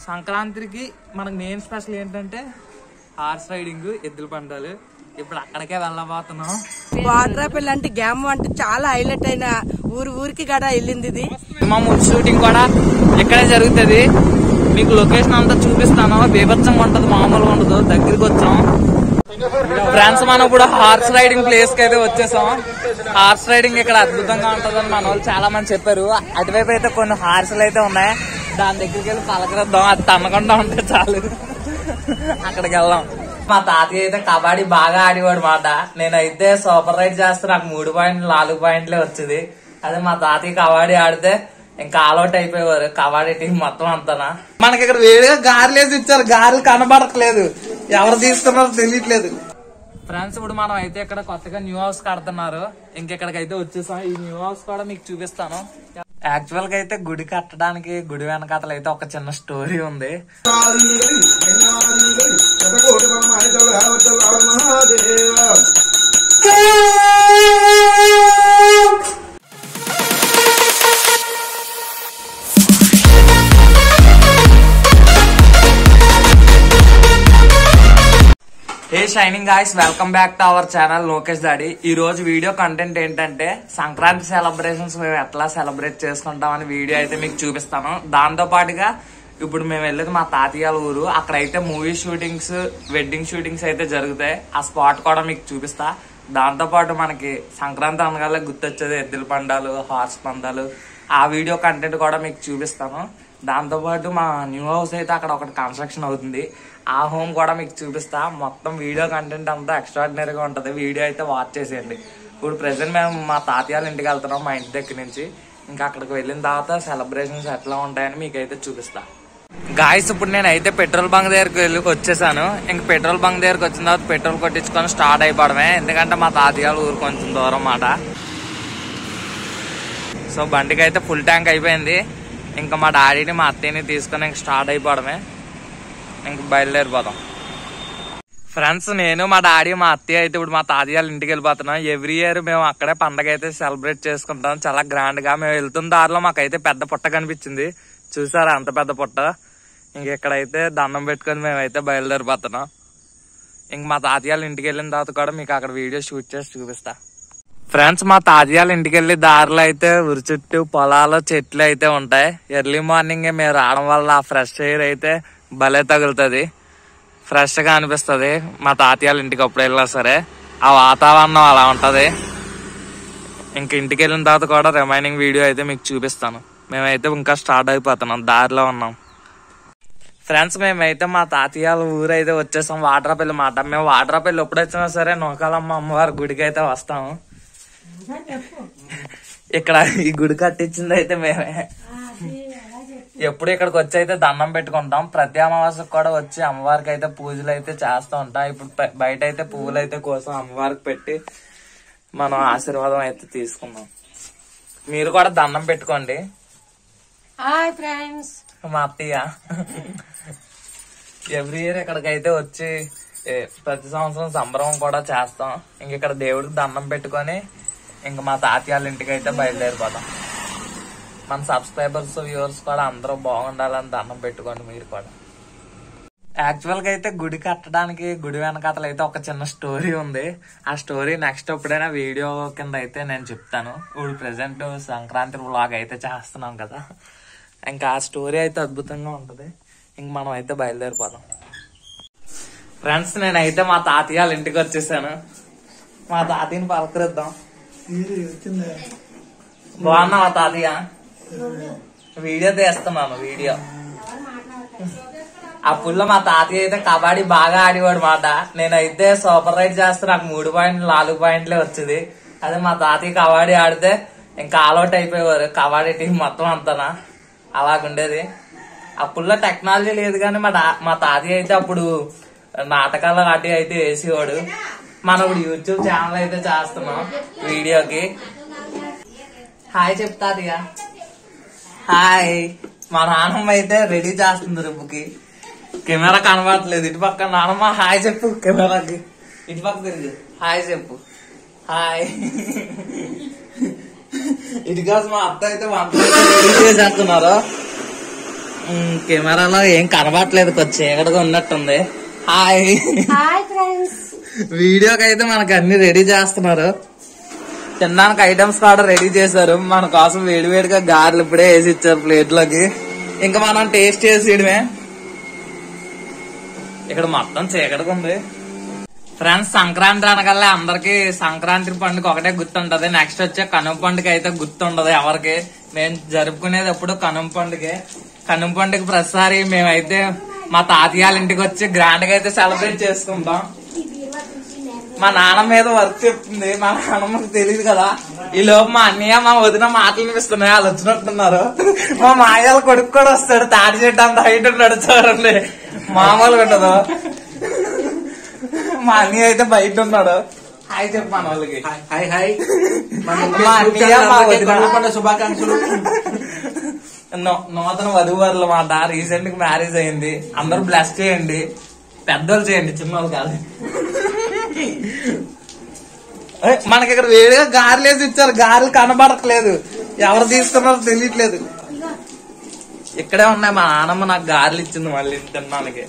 సంక్రాంతికి మనకు main special ఏంటంటే హార్స్ రైడింగ్, ఎద్దుల పందాలు. ఇప్పుడు అక్కడికే వెళ్ళబోతున్నాం. వాటరాపల్లి అంటే గ్యామ్ అంటే చాలా హైలైట్ అయిన ఊరికి కూడా వెళ్ళింది. ఇది మా ముందు షూటింగ్ కూడా ఇక్కడే జరుగుతుంది. మీకు లొకేషన్ అంతా చూపిస్తాను. బీభత్సంగా ఉంటది, మామూలుగా ఉండదు. దగ్గరికి వచ్చాం ఫ్రెండ్స్. మనం ఇప్పుడు హార్స్ రైడింగ్ ప్లేస్ కి అయితే వచ్చేసాం. హార్స్ రైడింగ్ ఇక్కడ అద్భుతంగా ఉంటదని మన వాళ్ళు చాలా మంది చెప్పారు. అటువైపు అయితే కొన్ని హార్సులు అయితే ఉన్నాయి. దాని దగ్గరికి వెళ్ళి పలకరిద్దాం. అది తన్నకుండా ఉంటే చాలు. అక్కడికి వెళ్దాం. మా తాతయ్య అయితే కబడ్డీ బాగా ఆడేవాడు మాట. నేనైతే సూపర్ రైడ్ చేస్తే నాకు 3 పాయింట్లు 4 పాయింట్లే వచ్చేది. అదే మా తాతయ్య కబడ్డీ ఆడితే ఇంకా ఆల్అౌట్ అయిపోయేవారు కబడ్డీ టీం మొత్తం అంతా. మనకి ఇక్కడ వేడిగా గారెలు వేసి ఇచ్చారు. గారెలు కనబడట్లేదు, ఎవరు తీసుకున్నారో తెలియట్లేదు. ఫ్రెండ్స్ ఇప్పుడు మనం అయితే ఇక్కడ కొత్తగా న్యూ హౌస్ కడుతున్నారు. ఇంకెక్కడికైతే వచ్చేసాం. ఈ న్యూ హౌస్ కూడా మీకు చూపిస్తాను. యాక్చువల్ గా అయితే గుడి కట్టడానికి గుడి వెనకాతలు అయితే ఒక చిన్న స్టోరీ ఉంది. Hey shining guys, welcome back to our channel Lokesh daddy. ఈ రోజు వీడియో కంటెంట్ ఏంటంటే సంక్రాంతి సెలబ్రేషన్స్ మేము ఎట్లా సెలబ్రేట్ చేసుకుంటామని వీడియో అయితే మీకు చూపిస్తాను. దాంతో పాటుగా ఇప్పుడు మేము వెళ్ళేది మా తాతయ్య ఊరు. అక్కడైతే మూవీ షూటింగ్స్, వెడ్డింగ్ షూటింగ్స్ అయితే జరుగుతాయి. ఆ స్పాట్ కూడా మీకు చూపిస్తా. దాంతో పాటు మనకి సంక్రాంతి అనగానే గుర్తొచ్చేది ఎద్దుల పందాలు, హార్స్ పందాలు. ఆ వీడియో కంటెంట్ కూడా మీకు చూపిస్తాను. దాంతో పాటు మా న్యూ హౌస్ అయితే అక్కడ ఒకటి కన్స్ట్రక్షన్ అవుతుంది. ఆ హోమ్ కూడా మీకు చూపిస్తా. మొత్తం వీడియో కంటెంట్ అంతా ఎక్స్ట్రాడినరీగా ఉంటది. వీడియో అయితే వాచ్ చేసేయండి. ఇప్పుడు ప్రెసెంట్ మేము మా తాతయ్య ఇంటికి వెళ్తున్నాం, మా ఇంటి దగ్గర నుంచి. ఇంకా అక్కడికి వెళ్ళిన తర్వాత సెలబ్రేషన్స్ ఎట్లా ఉంటాయని మీకైతే చూపిస్తా. గాయస్ ఇప్పుడు నేనైతే పెట్రోల్ బంక్ దగ్గరికి వచ్చేసాను. ఇంక పెట్రోల్ బంక్ దగ్గరికి వచ్చిన తర్వాత పెట్రోల్ కొట్టించుకొని స్టార్ట్ అయిపోవడమే. ఎందుకంటే మా తాతయ్య ఊరు కొంచెం దూరం మాట. సో బండికి అయితే ఫుల్ ట్యాంక్ అయిపోయింది. ఇంకా మా డాడీని మా అత్తయ్యని తీసుకొని ఇంక స్టార్ట్ అయిపోవడమే. ఇంక బయలుదేరిపోతాం. ఫ్రెండ్స్ నేను మా డాడీ మా అత్తయ్య అయితే ఇప్పుడు మా తాతయ్య ఇంటికి వెళ్ళిపోతున్నాం. ఎవ్రీ ఇయర్ మేము అక్కడే పండగ అయితే సెలబ్రేట్ చేసుకుంటాం చాలా గ్రాండ్ గా. మేము వెళ్తున్న దారిలో మాకైతే పెద్ద పుట్ట కనిపించింది. చూసారా అంత పెద్ద పుట్ట. ఇంక ఇక్కడైతే దండం పెట్టుకొని మేమైతే బయలుదేరిపోతున్నాం. ఇంక మా తాతయ్య ఇంటికి వెళ్ళిన తర్వాత కూడా మీకు అక్కడ వీడియో షూట్ చేసి చూపిస్తా. ఫ్రెండ్స్ మా తాతయ్య ఇంటికి వెళ్ళి దారిలో అయితే ఊరి చుట్టూ పొలాలు, చెట్లు అయితే ఉంటాయి. ఎర్లీ మార్నింగ్ మేము రావడం వల్ల ఆ ఫ్రెష్ ఎయిర్ అయితే భలే తగులుతుంది, ఫ్రెష్ గా అనిపిస్తుంది. మా తాతయ్య ఇంటికి అప్పుడు వెళ్ళినా సరే ఆ వాతావరణం అలా ఉంటది. ఇంక ఇంటికి వెళ్ళిన తర్వాత కూడా రిమైనింగ్ వీడియో అయితే మీకు చూపిస్తాను. మేమైతే ఇంకా స్టార్ట్ అయిపోతున్నాం, దారిలో ఉన్నాం. ఫ్రెండ్స్ మేమైతే మా తాతయ్య ఊరు అయితే వచ్చేసాం. వాటరాపల్లి మాట. మేము వాటరాపల్లి ఎప్పుడు వచ్చినా సరే నూకాలమ్మ అమ్మవారి గుడికి అయితే వస్తాము. ఇక్కడ ఈ గుడి కట్టించింది అయితే మేమే. ఎప్పుడు ఇక్కడికి వచ్చి అయితే దండం పెట్టుకుంటాం. ప్రతి అమావాస్యకు కూడా వచ్చి అమ్మవారికి అయితే పూజలు అయితే చేస్తూ ఉంటాం. ఇప్పుడు బయట అయితే పువ్వులు అయితే కోసం అమ్మవారికి పెట్టి మనం ఆశీర్వాదం అయితే తీసుకుందాం. మీరు కూడా దండం పెట్టుకోండి. హాయ్ ఫ్రెండ్స్, మా అత్తయ్య ఎవ్రీ ఇయర్ ఇక్కడికైతే వచ్చి ప్రతి సంవత్సరం సంబరం కూడా చేస్తాం. ఇంక ఇక్కడ దేవుడికి దండం పెట్టుకొని ఇంక మా తాతయ్య ఇంటికి అయితే బయలుదేరిపోతాం. మన సబ్స్క్రైబర్స్, వ్యూవర్స్ కూడా అందరూ బాగుండాలని దండం పెట్టుకోండి మీరు కూడా. యాక్చువల్ గా అయితే గుడి కట్టడానికి గుడి వెనకాతలు అయితే ఒక చిన్న స్టోరీ ఉంది. ఆ స్టోరీ నెక్స్ట్ ఎప్పుడైనా వీడియో కింద అయితే నేను చెప్తాను. ఇప్పుడు ప్రెసెంట్ సంక్రాంతి వ్లాగ్ అయితే చేస్తున్నాం కదా, ఇంకా ఆ స్టోరీ అయితే అద్భుతంగా ఉంటది. ఇంక మనం అయితే బయలుదేరిపోదాం. ఫ్రెండ్స్ నేనైతే మా తాతయ్య ఇంటికి వచ్చేసాను. మా తాతయ్యని పలకరిద్దాం. బాగున్నా మా తాతయ్య? వీడియో తీస్తున్నాను. వీడియో అప్పుల్లో మా తాతయ్య అయితే కబడ్డీ బాగా ఆడేవాడు మాట. నేనైతే సూపర్ రైడ్ చేస్తే నాకు 3 పాయింట్లు 4 పాయింట్లే వచ్చేది. అదే మా తాతయ్య కబడ్డీ ఆడితే ఇంకా ఆల్అౌట్ అయిపోయేవారు కబడ్డీ టీం మొత్తం అంతా. అలాగుండేది. అప్పుల్లో టెక్నాలజీ లేదు కానీ మా తాతయ్య అయితే అప్పుడు నాటకాలు వాటి అయితే వేసేవాడు. మనం ఇప్పుడు యూట్యూబ్ ఛానల్ అయితే చేస్తున్నాం వీడియోకి. హాయ్ చెప్తాదిగ. హాయ్. మా నాన్నమ్మ అయితే రెడీ చేస్తుంది రుబ్బుకి. కెమెరా కనబడట్లేదు. ఇటు పక్క నాన్నమ్మ హాయ్ చెప్పు కెమెరాకి. ఇటు పక్క తిరిగి హాయ్ చెప్పు. హాయ్. ఇటు కాదు మా అత్త అయితే వంట రెడీ చేసేస్తున్నారు. కెమెరాలో ఏం కనబడట్లేదు, కొంచెం చీకటిగా ఉన్నట్టుంది. హాయ్ వీడియోకి అయితే మనకు అన్ని రెడీ చేస్తున్నారు. తినడానికి ఐటమ్స్ కూడా రెడీ చేశారు. మన కోసం వేడివేడిగా గారెలు ఇప్పుడే వేసి ఇచ్చారు ప్లేట్లోకి. ఇంకా మనం టేస్ట్ చేసేయడమే. ఇక్కడ మొత్తం చీకటిగా ఉంది. ఫ్రెండ్స్, సంక్రాంతి అనగల్లా అందరికి సంక్రాంతి పండుగ ఒకటే గుర్తుంటది. నెక్స్ట్ వచ్చే కనుమ పండుగ అయితే గుర్తుండదు ఎవరికి. మేము జరుపుకునేది ఎప్పుడు కనుమ పండుగే. కనుమ పండుగ ప్రతిసారి మేమైతే మా తాతయ్యాల ఇంటికి వచ్చి గ్రాండ్ గా అయితే సెలబ్రేట్ చేసుకుంటాం. మా నాన్న మీద వర్క్ చెప్తుంది, మా నాన్నమ్మకి తెలియదు కదా. ఈ లోపు మా అన్నయ్య మా వదిన మాటలు వినిపిస్తున్నాయి, వాళ్ళు వచ్చినట్టున్నారు. మా మాయాల కొడుకు కూడా వస్తాడు, తాటి చెట్టు అంత హైట్ ఉన్నాడు చూడండి, మామూలుగా ఉండదు. మా అన్నయ్య అయితే బయట ఉన్నాడు. హాయ్ చెప్పు మన వాళ్ళకి. Hi hi. మా అన్నయ్య మా వదిన శుభాకాంక్షలు. నూతన వధువరులు మాట, రీసెంట్ గా మ్యారేజ్ అయింది. అందరూ బ్లెస్ చేయండి, పెద్దోళ్ళు చేయండి, చిన్నోళ్ళు కాదు. మనకి ఇక్కడ వేడిగా గారెలు వేసి ఇచ్చారు, గారెలు కనబడట్లేదు, ఎవరు తీసుకున్నారో తెలియట్లేదు. ఇక్కడే ఉన్నాయి, మా నాన్నమ్మ నాకు గారెలు ఇచ్చింది మళ్ళీ తినడానికి.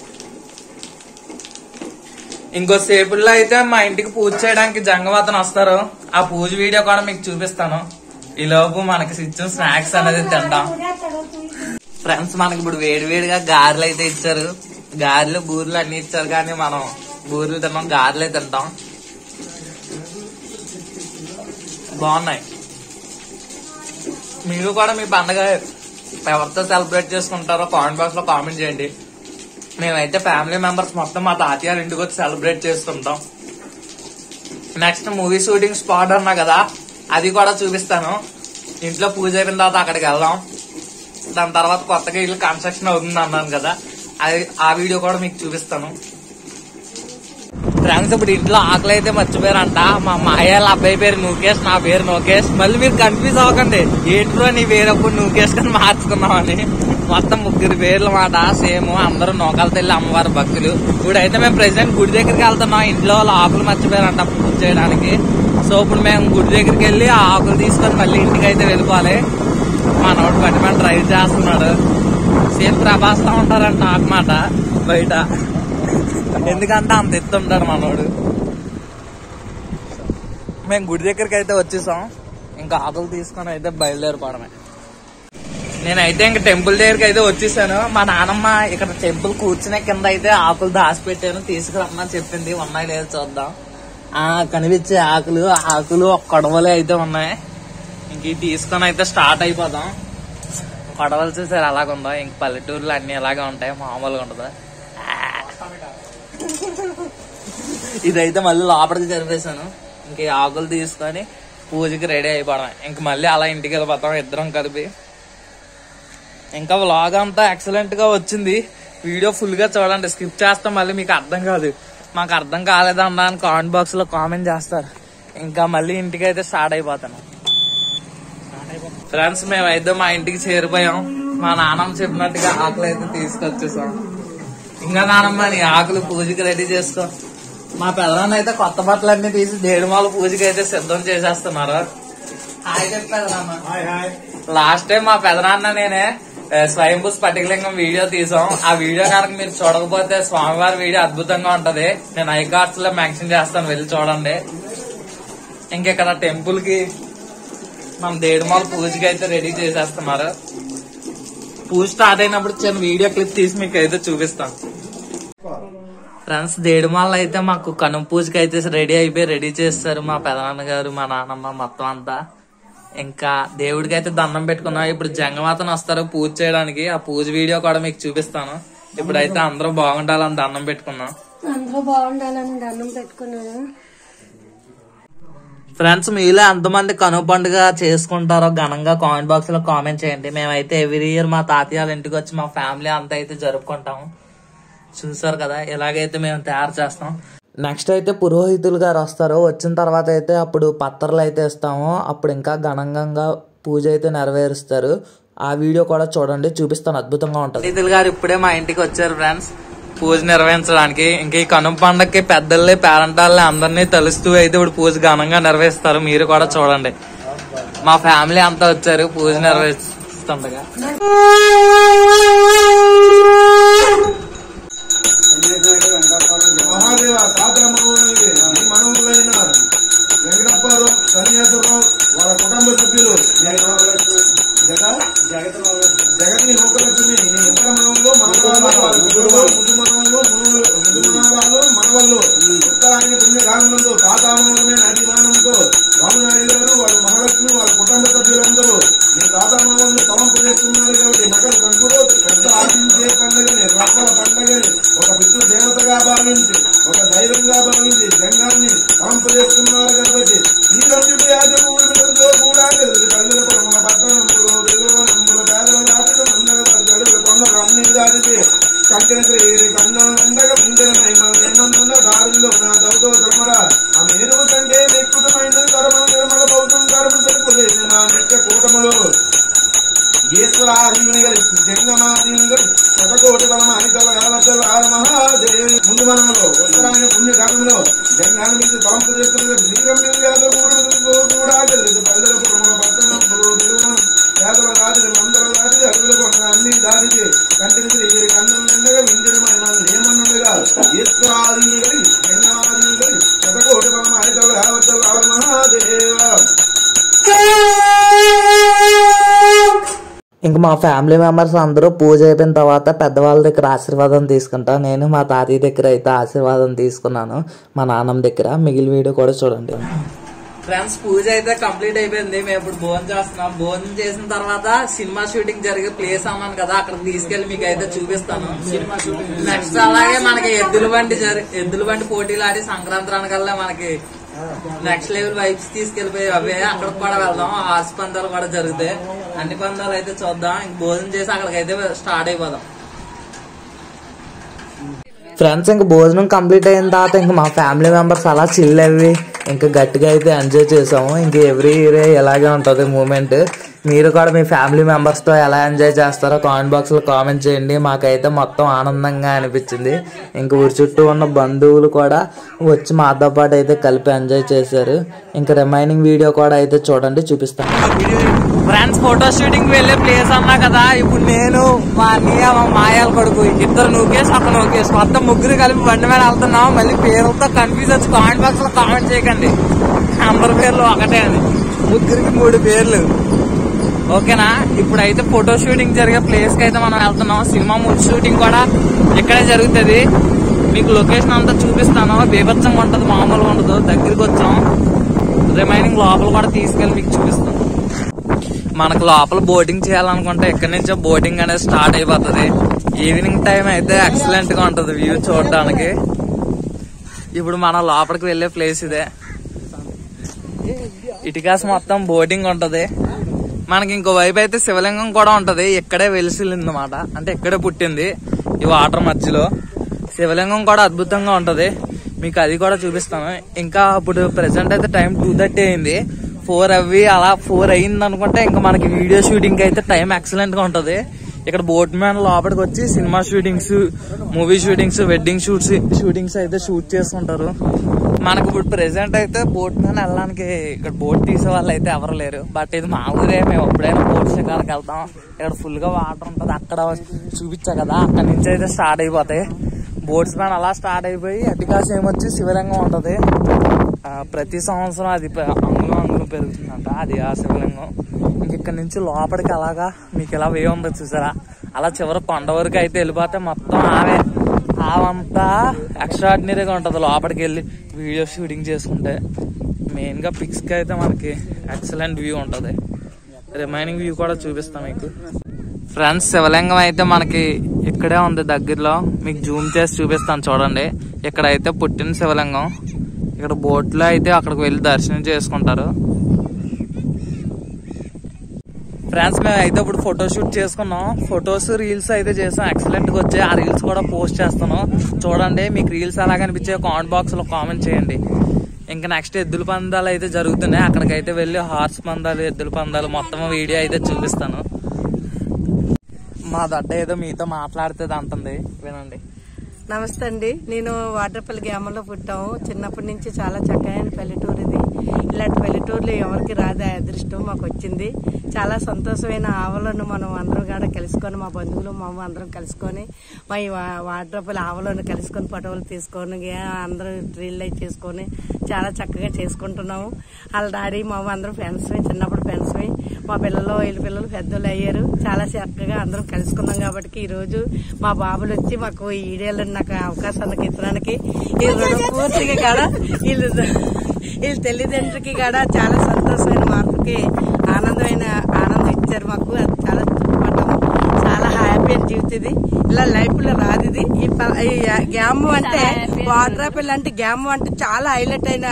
ఇంకో సేపుల్లో అయితే మా ఇంటికి పూజ చేయడానికి జంగవతను వస్తారు. ఆ పూజ వీడియో కూడా మీకు చూపిస్తాను. ఈ లోపు మనకి ఇచ్చిన స్నాక్స్ అనేది తింటాం. ఫ్రెండ్స్, మనకి ఇప్పుడు వేడివేడిగా గారెలు అయితే ఇచ్చారు. గారెలు బూరెలు అన్ని ఇచ్చారు, కానీ మనం బూరెలు తిన్నాం, గారెలే తింటాం. బాగున్నాయి. మీరు కూడా మీ పండుగ ఎవరితో సెలబ్రేట్ చేసుకుంటారో కామెంట్ బాక్స్ లో కామెంట్ చేయండి. మేమైతే ఫ్యామిలీ మెంబర్స్ మొత్తం మా తాతయ్య ఇంటికి వచ్చి సెలబ్రేట్ చేసుకుంటాం. నెక్స్ట్ మూవీ షూటింగ్ స్పాట్ అన్నా కదా, అది కూడా చూపిస్తాను. ఇంట్లో పూజ అయిపోయిన తర్వాత అక్కడికి వెళ్దాం. దాని తర్వాత కొత్తగా ఇల్లు కన్స్ట్రక్షన్ అవుతుంది అన్నాను కదా, అది ఆ వీడియో కూడా మీకు చూపిస్తాను. ఫ్రెండ్స్, ఇప్పుడు ఇంట్లో ఆకలి అయితే మర్చిపోయారంట. మా మాయాల అబ్బాయి పేరు నూకేష్, నా పేరు నూకేష్. మళ్ళీ మీరు కన్ఫ్యూజ్ అవ్వకండి, ఏంటో నీ పేరప్పుడు నూకేష్ అని మార్చుకున్నామని. మొత్తం 3 పేర్లు మాట సేమ్. అందరూ నూకాల తల్లి అమ్మవారి భక్తులు. ఇప్పుడైతే మేము ప్రెసిడెంట్ గుడి దగ్గరికి వెళ్తున్నాం. ఇంట్లో ఆకులు మర్చిపోయారంట పూజ చేయడానికి. సో ఇప్పుడు మేము గుడి దగ్గరికి వెళ్ళి ఆ ఆకులు తీసుకొని మళ్ళీ ఇంటికి అయితే వెళ్ళిపోవాలి. మా నోటి బట్టి మనం డ్రైవ్ చేస్తున్నాడు. సేమ్ ప్రభాస్తా ఉంటారంట ఆకుమాట బయట, ఎందుకంటే అంత ఎత్తుంటాడు మనోడు. మేము గుడి దగ్గరికి అయితే వచ్చేసాం. ఇంకా ఆకులు తీసుకొని అయితే బయలుదేరిపోవడమే. నేనైతే ఇంక టెంపుల్ దగ్గరికి అయితే వచ్చేసాను. మా నానమ్మ ఇక్కడ టెంపుల్ కూర్చునే కింద అయితే ఆకులు దాచిపెట్టాను, తీసుకురమ్మని చెప్పింది. ఉన్నాయి లేదు చూద్దాం. కనిపించే ఆకులు కొడవలే అయితే ఉన్నాయి. ఇంక తీసుకొని అయితే స్టార్ట్ అయిపోదాం. కొడవలు చూసారు అలాగుందో. ఇంక పల్లెటూరులో అన్ని ఎలాగే ఉంటాయి, మామూలుగా ఉండదు. ఇదైతే మళ్ళీ లోపలికి జరిపేశాను. ఇంక ఆకులు తీసుకొని పూజకి రెడీ అయిపోవడం. ఇంక మళ్ళీ అలా ఇంటికి వెళ్ళిపోతాం ఇద్దరం కలిపి. ఇంకా వ్లాగ్ అంతా ఎక్సలెంట్ గా వచ్చింది. వీడియో ఫుల్ గా చూడండి, స్కిప్ చేస్తాం మళ్ళీ మీకు అర్థం కాదు. మాకు అర్థం కాలేదన్నా అని కామెంట్ బాక్స్ లో కామెంట్ చేస్తారు. ఇంకా మళ్ళీ ఇంటికి అయితే స్టార్ట్ అయిపోతాను. ఫ్రెండ్స్, మేమైతే మా ఇంటికి చేరిపోయాం. మా నాన్నమ్మ చెప్పినట్టుగా ఆకులు అయితే తీసుకొచ్చేసాం. ఇంకా నానమ్మ నీ ఆకులు పూజకి రెడీ చేసుకో. మా పెదనాన్న అయితే కొత్త బట్టలన్నీ తీసి దేడుమాల పూజకి అయితే సిద్ధం చేసేస్తున్నారు. హాయ్ పెదనాన్న. లాస్ట్ టైం మా పెదనాన్న నేనే స్వయంభూ స్ఫటికలింగం వీడియో తీసాం. ఆ వీడియో కనుక మీరు చూడకపోతే స్వామివారి వీడియో అద్భుతంగా ఉంటది. నేను ఐకార్డ్స్ లో మెన్షన్ చేస్తాను, వెళ్ళి చూడండి. ఇంకెక్కడ టెంపుల్ కి మనం దేడుమాల పూజకి అయితే రెడీ చేసేస్తున్నారు. పూజ స్టార్ట్ అయినప్పుడు చిన్న వీడియో క్లిప్ తీసి మీకు అయితే చూపిస్తాను. ఫ్రెండ్స్, దేడుమాల అయితే మాకు కనుమ పూజకి అయితే రెడీ చేస్తారు మా పెదనాన్న గారు, మా నాన్నమ్మ మొత్తం అంతా. ఇంకా దేవుడికి అయితే దండం పెట్టుకున్నాం. ఇప్పుడు జంగమాతను వస్తారు పూజ చేయడానికి. ఆ పూజ వీడియో కూడా మీకు చూపిస్తాను. ఇప్పుడైతే అందరూ బాగుండాలని దండం పెట్టుకున్నాం. ఫ్రెండ్స్, మీలో ఎంతమంది కనుమ పండుగ చేసుకుంటారో ఘనంగా కామెంట్ బాక్స్ లో కామెంట్ చేయండి. మేమైతే ఎవ్రీ ఇయర్ మా తాతయ్యాల ఇంటికి వచ్చి మా ఫ్యామిలీ అంతా అయితే జరుపుకుంటాము. చూసారు కదా ఎలాగైతే మేము తయారు చేస్తాం. నెక్స్ట్ అయితే పురోహితులు గారు వస్తారు. వచ్చిన తర్వాత అయితే అప్పుడు పత్రాలు అయితే ఇస్తాము. అప్పుడు ఇంకా ఘనంగా పూజ అయితే నెరవేరుస్తారు. ఆ వీడియో కూడా చూడండి, చూపిస్తాను, అద్భుతంగా ఉంటుంది. పురోహితులు గారు ఇప్పుడే మా ఇంటికి వచ్చారు ఫ్రెండ్స్ పూజ నిర్వహించడానికి. ఇంకా ఈ కనుమ పండగకి పెద్దల్ని పేరెంటాలని అందరినీ తలుస్తూ అయితే ఇప్పుడు పూజ ఘనంగా నిర్వహిస్తారు. మీరు కూడా చూడండి. మా ఫ్యామిలీ అంతా వచ్చారు పూజ చూపిస్తుండగా మహాదేవ తాత మనవులైన వెంకటప్పారావు సన్యాసరావు వాళ్ళ కుటుంబ సభ్యులు జగతి నూకలక్ష్మి నీ ఇతర మనవులు మనవళ్ళు ఉత్తరాయణ పుణ్యకాలంలో తాతామనులమైన అభిమానంతో రామనాయుడు గారు వాళ్ళ మహాలక్ష్మి వాళ్ళ కుటుంబ సభ్యులందరూ నీ తాతామనులను తలంపు చేస్తున్నారు కాబట్టి మకర సంకుడు పెద్ద ఆశించే పండుగని రప్పల పండుగని ఒక విష్ణు దేవతగా భావించి ఒక దైవంగా భావించి జంగాన్ని తలంపు చేస్తున్నారు కాబట్టి ఈ రంజుడి యాజమూలతో కూడా కళ్ళ మన పట్టణంలో దిగువనముల పేదల దాటిన పండుగ గడుగు కొండలు అన్ని దాటితే కంటిన కన్నం ఎండగా ఏమన్నా దారుల్లో నా దౌతో ధర్మరా ఆ మేరు కంటే వికృతమైన కర్మ నిర్మల బౌద్ధం కర్మ తెలుపులేదు నా నిత్య కూటములో ఈశ్వరాహిని జంగమాదిని శతకోటి బలమ అనితల మహాదేవి ముందు మనలో ఉత్తరాయణ పుణ్యకాలంలో జంగాన్ని మీద తలంపు చేస్తున్న శ్రీరం కూడా పట్టణం పేదల దాటి మందల దాటి అడుగులు కొన్న అన్ని దాటికి కంటికి కన్నం ఎండగా వింజనమైన ఏమన్నగా ఈశ్వరాదిని జంగమాదిని శతకోటి బలమ అనితల మహాదేవ. ఇంకా మా ఫ్యామిలీ మెంబర్స్ అందరూ పూజ అయిపోయిన తర్వాత పెద్దవాళ్ళ దగ్గర ఆశీర్వాదం తీసుకుంటా. నేను మా తాతయ్య దగ్గర అయితే ఆశీర్వాదం తీసుకున్నాను, మా నాన్నమ్మ దగ్గర. మిగిలిన వీడియో కూడా చూడండి. ఫ్రెండ్స్, పూజ అయితే కంప్లీట్ అయిపోయింది. మేము ఇప్పుడు భోజనం చేస్తున్నాం. భోజనం చేసిన తర్వాత సినిమా షూటింగ్ జరిగే ప్లేస్ అన్నాను కదా, అక్కడ తీసుకెళ్లి మీకు అయితే చూపిస్తాను. సినిమా షూటింగ్ నెక్స్ట్ అలాగే మనకి ఎద్దుల బండి పోటీలు ఆడి సంక్రాంతి మనకి నెక్స్ట్ లెవెల్ వైబ్స్ తీసుకెళ్లిపోయి అవే అక్కడికి కూడా వెళ్దాం. హార్స్ పందాలు కూడా జరుగుతాయి. అన్ని పందాలు అయితే చూద్దాం. ఇంక భోజనం చేసి అక్కడికైతే స్టార్ట్ అయిపోదాం. ఫ్రెండ్స్, ఇంక భోజనం కంప్లీట్ అయిన తర్వాత ఇంక మా ఫ్యామిలీ మెంబర్స్ అలా చిల్ అవి ఇంకా గట్టిగా అయితే ఎంజాయ్ చేసాము. ఇంక ఎవ్రీ ఇయర్ ఇలాగే ఉంటుంది మూమెంట్. మీరు కూడా మీ ఫ్యామిలీ మెంబర్స్తో ఎలా ఎంజాయ్ చేస్తారో కామెంట్ బాక్స్లో కామెంట్ చేయండి. మాకైతే మొత్తం ఆనందంగా అనిపించింది. ఇంక ఊరి చుట్టూ ఉన్న బంధువులు కూడా వచ్చి మాతో పాటు అయితే కలిపి ఎంజాయ్ చేశారు. ఇంకా రిమైనింగ్ వీడియో కూడా అయితే చూడండి, చూపిస్తాను. ఫ్రెండ్స్, ఫోటో షూటింగ్ వెళ్ళే ప్లేస్ అన్నా కదా, ఇప్పుడు నేను మా అన్నయ్య మా మాయాల కొడుకు ఇద్దరు నూకేసి ఒక నూకేసి మొత్తం ముగ్గురు కలిపి బండి మీద వెళ్తున్నాం. మళ్ళీ పేరుతో కన్ఫ్యూజ్ వచ్చి కామెంట్ బాక్స్ లో కామెంట్ చేయకండి, అందరి పేర్లు ఒకటే అని. ముగ్గురికి 3 పేర్లు. ఓకేనా? ఇప్పుడైతే ఫోటో షూటింగ్ జరిగే ప్లేస్ కి అయితే మనం వెళ్తున్నాం. సినిమా షూటింగ్ కూడా ఇక్కడే జరుగుతుంది. మీకు లొకేషన్ అంతా చూపిస్తాను. బీభత్సంగా ఉంటుంది, మామూలుగా ఉండదు. దగ్గరికి వచ్చాం. రిమైనింగ్ లోపల కూడా తీసుకెళ్ళి మీకు చూపిస్తాం. మనకు లోపల బోటింగ్ చేయాలనుకుంటే ఇక్కడి నుంచే బోటింగ్ అనేది స్టార్ట్ అయిపోతుంది. ఈవినింగ్ టైం అయితే ఎక్సలెంట్ గా ఉంటుంది వ్యూ చూడడానికి. ఇప్పుడు మనం లోపలికి వెళ్లే ప్లేస్ ఇదే. ఇటుకాస్ మొత్తం బోటింగ్ ఉంటది. మనకి ఇంకో వైపు అయితే శివలింగం కూడా ఉంటది. ఇక్కడే వెలిసింది అన్నమాట, అంటే ఇక్కడే పుట్టింది ఈ వాటర్ మధ్యలో. శివలింగం కూడా అద్భుతంగా ఉంటది, మీకు అది కూడా చూపిస్తాను. ఇంకా ఇప్పుడు ప్రెసెంట్ అయితే టైం 2:30 అయింది. 4 అవి అలా 4 అయింది అనుకుంటే ఇంకా మనకి వీడియో షూటింగ్ అయితే టైం ఎక్సలెంట్ గా ఉంటది. ఇక్కడ బోట్ మ్యాన్ లోపలికి వచ్చి cinema shootings, movie shootings, wedding shootings అయితే షూట్ చేసుకుంటారు. మనకు ఇప్పుడు ప్రెసెంట్ అయితే బోట్ మ్యాన్ వెళ్ళడానికి ఇక్కడ బోట్ తీసే వాళ్ళు అయితే ఎవరు లేరు. బట్ ఇది మా ఊరే, మేము ఎప్పుడైనా బోట్ షికార్కి వెళ్తాం. ఇక్కడ ఫుల్ గా వాటర్ ఉంటది. అక్కడ చూపించా కదా, అక్కడ నుంచి అయితే స్టార్ట్ అయిపోతాయి బోట్స్ మ్యాన్. అలా స్టార్ట్ అయిపోయి అటుకాసి ఏమొచ్చి శివలింగం ఉంటది. ప్రతి సంవత్సరం అది అంగుళం పెరుగుతుందంట, అది ఆ శివలింగం. ఇంక ఇక్కడ నుంచి లోపలికి అలాగా మీకు ఇలా వే ఉంది చూసారా, అలా చివరి కొండ వరకు అయితే వెళ్ళిపోతే మొత్తం ఆవంతా ఎక్స్ట్రాడినరీగా ఉంటది. లోపలికి వెళ్ళి వీడియో షూటింగ్ చేసుకుంటే మెయిన్ గా పిక్స్ కి అయితే మనకి ఎక్సలెంట్ వ్యూ ఉంటది. రిమైనింగ్ వ్యూ కూడా చూపిస్తాం మీకు. ఫ్రెండ్స్, శివలింగం అయితే మనకి ఇక్కడే ఉంది దగ్గరలో. మీకు జూమ్ చేసి చూపిస్తాను చూడండి. ఇక్కడైతే పుట్టిన శివలింగం. ఇక్కడ బోట్లో అయితే అక్కడికి వెళ్ళి దర్శనం చేసుకుంటారు. ఫ్రెండ్స్, మేము అయితే ఇప్పుడు ఫోటో షూట్ చేసుకున్నాం. ఫొటోస్, రీల్స్ అయితే చేసాం. ఎక్సలెంట్ గా వచ్చాయి. ఆ రీల్స్ కూడా పోస్ట్ చేస్తాను చూడండి. మీకు రీల్స్ ఎలా కనిపించాయో కామెంట్ బాక్స్ లో కామెంట్ చేయండి. ఇంకా నెక్స్ట్ ఎద్దుల పందాలు అయితే జరుగుతున్నాయి. అక్కడికైతే వెళ్ళి హార్స్ పందాలు, ఎద్దుల పందాలు మొత్తం వీడియో అయితే చూపిస్తాను. మా దడ్డ ఏదో మీతో మాట్లాడుతుంది అంటుంది, వినండి. నమస్తే అండి. నేను వాటర్పల్లి గ్రామంలో పుట్టాము. చిన్నప్పటి నుంచి చాలా చక్కని పల్లెటూరు ఇది. ఇలాంటి పల్లెటూరులో ఎవరికి రాదే అదృష్టం మాకు వచ్చింది. చాలా సంతోషమైన ఆవులను మనం అందరం కూడా కలుసుకొని, మా బంధువులు మా అందరం కలుసుకొని, మా ఈ వాటర్పల్లి ఆవులను కలుసుకొని ఫోటోలు తీసుకొని అందరూ రీల్ చేసుకొని చాలా చక్కగా చేసుకుంటున్నాము. వాళ్ళ డాడీ మా అందరం ఫ్రెండ్స్, చిన్నప్పుడు ఫ్రెండ్స్. మా పిల్లలు వీళ్ళ పిల్లలు పెద్దోళ్ళు అయ్యారు. చాలా చక్కగా అందరం కలుసుకున్నాం. కాబట్టి ఈ రోజు మా బాబులు వచ్చి మాకు ఈ వీడియోలో నాకు అవకాశానికి ఇవ్వడానికి పూర్తిగా కూడా వీళ్ళు తల్లిదండ్రులకి కూడా చాలా సంతోషమైన మార్పుకి ఆనందం ఇచ్చారు మాకు. అది చాలా పడ్డాము. చాలా హ్యాపీ అని జీవితది. ఇలా లైఫ్ లో రాదు ఇది. ఈ గ్రామం అంటే వాటర్పల్లి అంటే గ్రామం అంటే చాలా హైలైట్ అయిన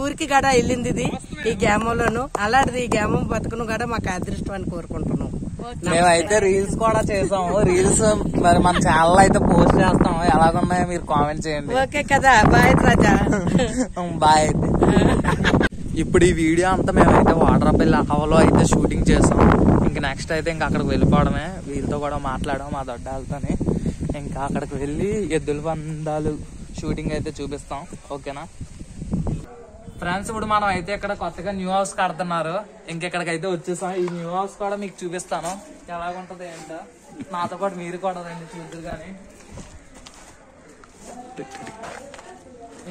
ఊరికి కూడా వెళ్ళింది ఇది. ఈ గ్రామంలోను అలాంటిది ఈ గ్రామం బతుకును కూడా మాకు అదృష్టం అని కోరుకుంటున్నాం. మేమైతే రీల్స్ కూడా చేసాము. రీల్స్ మరి మన ఛానల్ అయితే పోస్ట్ చేస్తాము. ఎలాగున్నాయో మీరు కామెంట్ చేయండి. ఓకే కదా, బాయ్ రాజా. బాయ్ అయితే. ఇప్పుడు ఈ వీడియో అంతా మేమైతే వాటర్పల్లి ఆవలో అయితే షూటింగ్ చేసాం. ఇంక నెక్స్ట్ అయితే ఇంకా అక్కడికి వెళ్ళిపోవడమే. వీళ్ళతో కూడా మాట్లాడాం మా దొడ్డాలతోని. ఇంకా అక్కడికి వెళ్ళి ఎద్దుల పందాలు షూటింగ్ అయితే చూపిస్తాం. ఓకేనా ఫ్రెండ్స్? ఇప్పుడు మనం అయితే ఇక్కడ కొత్తగా న్యూ హౌస్ కడుతున్నారు. ఇంకెక్కడికైతే వచ్చేసాం. ఈ న్యూ హౌస్ కూడా మీకు చూపిస్తాను ఎలాగుంటది ఏంటో. నాతో పాటు మీరు కూడా రండి చూద్దరు కానీ.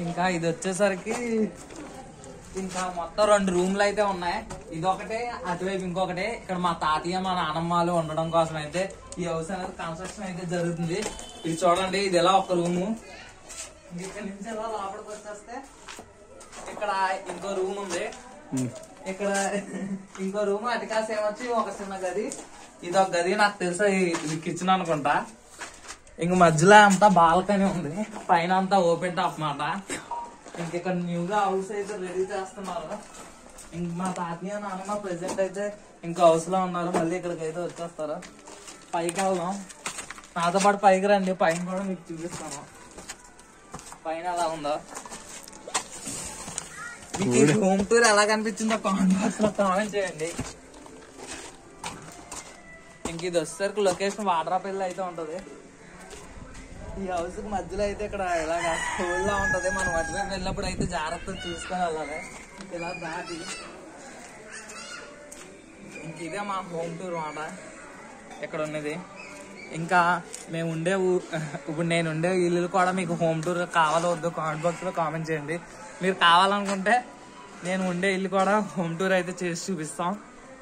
ఇంకా ఇది వచ్చేసరికి ఇంకా మొత్తం 2 రూమ్లు అయితే ఉన్నాయి. ఇదొకటే, అటువైపు ఇంకొకటి. ఇక్కడ మా తాతయ్య మా నానమ్మలు ఉండడం కోసం అయితే ఈ హౌస్ అనేది కన్స్ట్రక్షన్ అయితే జరుగుతుంది. ఇది చూడండి, ఇది ఎలా ఒక రూము. ఇక్కడ నుంచి ఎలా లోపలికి వచ్చేస్తే ఇక్కడ ఇంకో రూమ్ ఉంది. ఇక్కడ ఇంకో రూమ్, అటుకాసి ఏమొచ్చి ఒక చిన్న గది. ఇది ఒక గది, నాకు తెలుసా ఇది కిచెన్ అనుకుంటా. ఇంక మధ్యలో అంతా బాల్కనీ ఉంది. పైన అంతా ఓపెన్ టాప్ మాట. ఇంక న్యూగా హౌస్ అయితే రెడీ చేస్తున్నారు. ఇంక మా తాతయ్య నాన్నమ్మ ప్రెసెంట్ అయితే ఇంకో హౌస్ లో ఉన్నారు. మళ్ళీ ఇక్కడికి అయితే వచ్చేస్తారు. పైకి వెళ్దాం, నాతో పాటు పైకి రండి. పైన కూడా మీకు చూపిస్తాను పైన ఎలా ఉందో. మీకు హోమ్ టూర్ ఎలా కనిపించిందో కామెంట్ బాక్స్ లో కామెంట్ చేయండి. ఇంక ఇది వచ్చేసరికి లొకేషన్ వాటర్పల్లి అయితే ఉంటది. ఈ హౌస్ కి మధ్యలో అయితే ఇక్కడ ఇలాగా హోల్ లా ఉంటది. మనం మధ్యలో వెళ్ళినప్పుడు అయితే జాగ్రత్తగా చూసుకొని వెళ్ళాలి. ఇలా దాటి ఇంక ఇదే మా హోమ్ టూర్ మాట ఇక్కడ ఉన్నది. ఇంకా మేము ఉండే ఇప్పుడు నేను ఉండే ఇల్లు కూడా మీకు హోమ్ టూర్ కావాలో వద్దో కామెంట్ బాక్స్ లో కామెంట్ చేయండి. మీరు కావాలనుకుంటే నేను ఉండే ఇల్లు కూడా హోమ్ టూర్ అయితే చేసి చూపిస్తాం.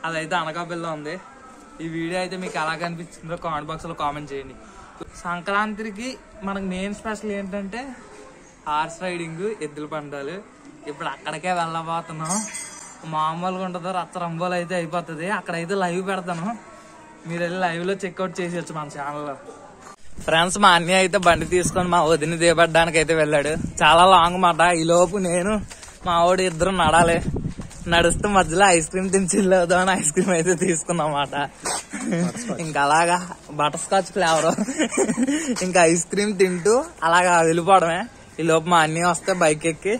అదైతే అనకాపల్లిలో ఉంది. ఈ వీడియో అయితే మీకు ఎలా కనిపించిందో కామెంట్ బాక్స్ లో కామెంట్ చేయండి. సంక్రాంతికి మనకు మెయిన్ స్పెషల్ ఏంటంటే హార్స్ రైడింగ్, ఎద్దుల పందాలు. ఇప్పుడు అక్కడికే వెళ్ళబోతున్నాం. మామూలుగా ఉంటుందో రచ్చరంబోలు అయితే అయిపోతుంది. అక్కడైతే లైవ్ పెడతాను, మీరు వెళ్ళి లైవ్ లో చెక్అవుట్ చేసేయచ్చు మన ఛానల్లో. ఫ్రెండ్స్, మా అన్నయ్య అయితే బండి తీసుకొని మా వదిని దిగబడ్డానికి అయితే వెళ్ళాడు. చాలా లాంగ్ మాట. ఈ లోపు నేను మా వాడు ఇద్దరు నడాలి. నడుస్తూ మధ్యలో ఐస్ క్రీమ్ తిని చిల్లవుదామని ఐస్ క్రీమ్ అయితే తీసుకున్నమాట. ఇంకా అలాగా బటర్ స్కాచ్ ఫ్లేవర్ ఇంకా ఐస్ క్రీమ్ తింటూ అలాగా వెళ్ళిపోవడమే. ఈ లోపు మా అన్నయ్య వస్తే బైక్ ఎక్కి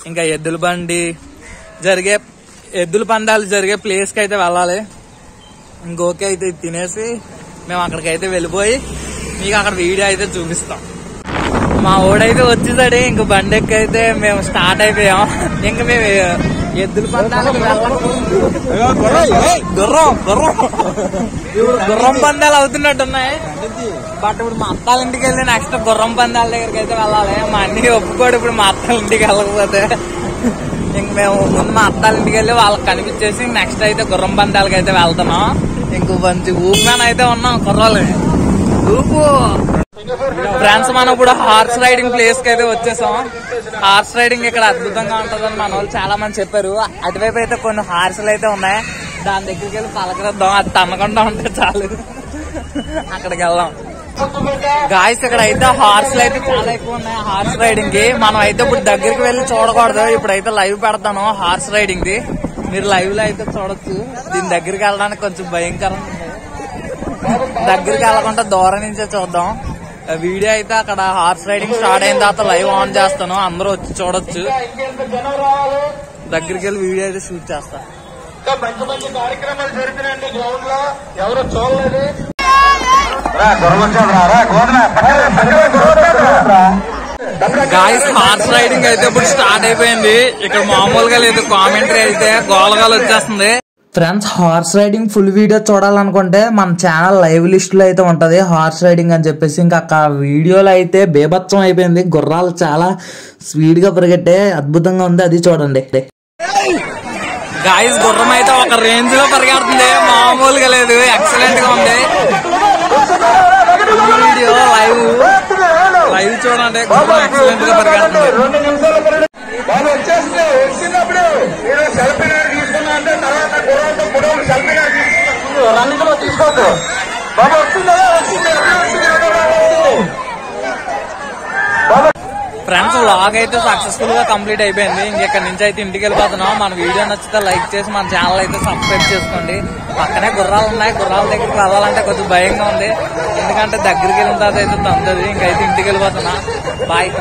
ఇంకా ఎద్దుల పందాలు జరిగే ప్లేస్ కి అయితే వెళ్ళాలి. ఇంకోకే అయితే తినేసి మేము అక్కడికైతే వెళ్ళిపోయి మీకు అక్కడ వీడియో అయితే చూపిస్తాం. మా ఓడైతే వచ్చేసాడు. ఇంక బండి ఎక్కి అయితే మేము స్టార్ట్ అయిపోయాం. ఇంక మేము ఎద్దుల పందాలకు గుర్రం పందాలు అవుతున్నట్టున్నాయి. బట్ ఇప్పుడు మా అత్తాల ఇంటికి వెళ్ళి నెక్స్ట్ గుర్రం పందాల దగ్గరికి అయితే వెళ్ళాలి. మా అన్ని ఒప్పుకోడు ఇప్పుడు మా అత్తాల ఇంటికి వెళ్ళకపోతే. ఇంక మేము ముందు మా అత్తాల ఇంటికి వెళ్ళి వాళ్ళకి కనిపించేసి నెక్స్ట్ అయితే గుర్రం పందాలకి అయితే వెళ్తున్నాం. ఇంకో మంచి ఊపిన అయితే ఉన్నాం కుర్రాలు ఊపు. ఫ్రెండ్స్, మనం ఇప్పుడు హార్స్ రైడింగ్ ప్లేస్ కి అయితే వచ్చేసాం. హార్స్ రైడింగ్ ఇక్కడ అద్భుతంగా ఉంటుందని మన వాళ్ళు చాలా మంది చెప్పారు. అటువైపు అయితే కొన్ని హార్సులు అయితే ఉన్నాయి. దాని దగ్గరికి వెళ్ళి పలకరిద్దాం. అది తన్నకుండా ఉంటే చాలు, అక్కడికి వెళ్దాం. గాయస్, ఇక్కడ అయితే హార్సులు అయితే చాలా ఎక్కువ ఉన్నాయి హార్స్ రైడింగ్ కి. మనం అయితే ఇప్పుడు దగ్గరికి వెళ్ళి చూడకూడదు. ఇప్పుడైతే లైవ్ పెడతాను హార్స్ రైడింగ్ ది. మీరు లైవ్ లో అయితే చూడొచ్చు. దీని దగ్గరికి వెళ్ళడానికి కొంచెం భయంకరంగా ఉంది. దగ్గరికి వెళ్ళకుండా దూరం నుంచే చూద్దాం. వీడియో అయితే అక్కడ హార్స్ రైడింగ్ స్టార్ట్ అయిన తర్వాత లైవ్ ఆన్ చేస్తాను, అందరూ వచ్చి చూడొచ్చు. దగ్గరికి వెళ్ళి వీడియో అయితే షూట్ చేస్తా. మంచి మంచి కార్యక్రమాలు జరుగుతున్నాయండి గ్రౌండ్ లో, ఎవరు చూడలేదు. గాయ్స్ హార్స్ రైడింగ్ అయితే ఇప్పుడు స్టార్ట్ అయిపోయింది. ఇక్కడ మామూలుగా లేదు, కామెంటరీ అయితే గోలగాలు వచ్చేస్తుంది. Friends, horse riding full video చూడాలనుకుంటే మన ఛానల్ లైవ్ లిస్ట్ లో అయితే ఉంటది హార్స్ రైడింగ్ అని చెప్పేసి. ఇంకా వీడియోలో అయితే బేభత్సం అయిపోయింది, గుర్రాలు చాలా స్పీడ్ గా పరిగెట్టే అద్భుతంగా ఉంది, అది చూడండి. గాయస్ గుర్రం అయితే ఒక రేంజ్ లో పరిగెడుతుంది, మామూలుగా లేదు, ఎక్సలెంట్ గా ఉంది. వీడియో లైవ్ చూడండి, గుర్రం ఎక్సలెంట్ గా పరిగెడుతుంది. ఫ్రెండ్స్, వ్లాగ్ అయితే సక్సెస్ఫుల్ గా కంప్లీట్ అయిపోయింది. ఇంకెక్కడి నుంచి అయితే ఇంటికి వెళ్ళిపోతున్నాం. మన వీడియో నచ్చితే లైక్ చేసి మన ఛానల్ అయితే సబ్స్క్రైబ్ చేసుకోండి. పక్కనే గుర్రాలు ఉన్నాయి, గుర్రాల దగ్గరికి వెళ్ళాలంటే కొద్దిగా భయంగా ఉంది, ఎందుకంటే దగ్గరికి వెళ్ళిన తర్వాత అయితే తంతది. ఇంకైతే ఇంటికి వెళ్ళిపోతున్నా. బాయ్.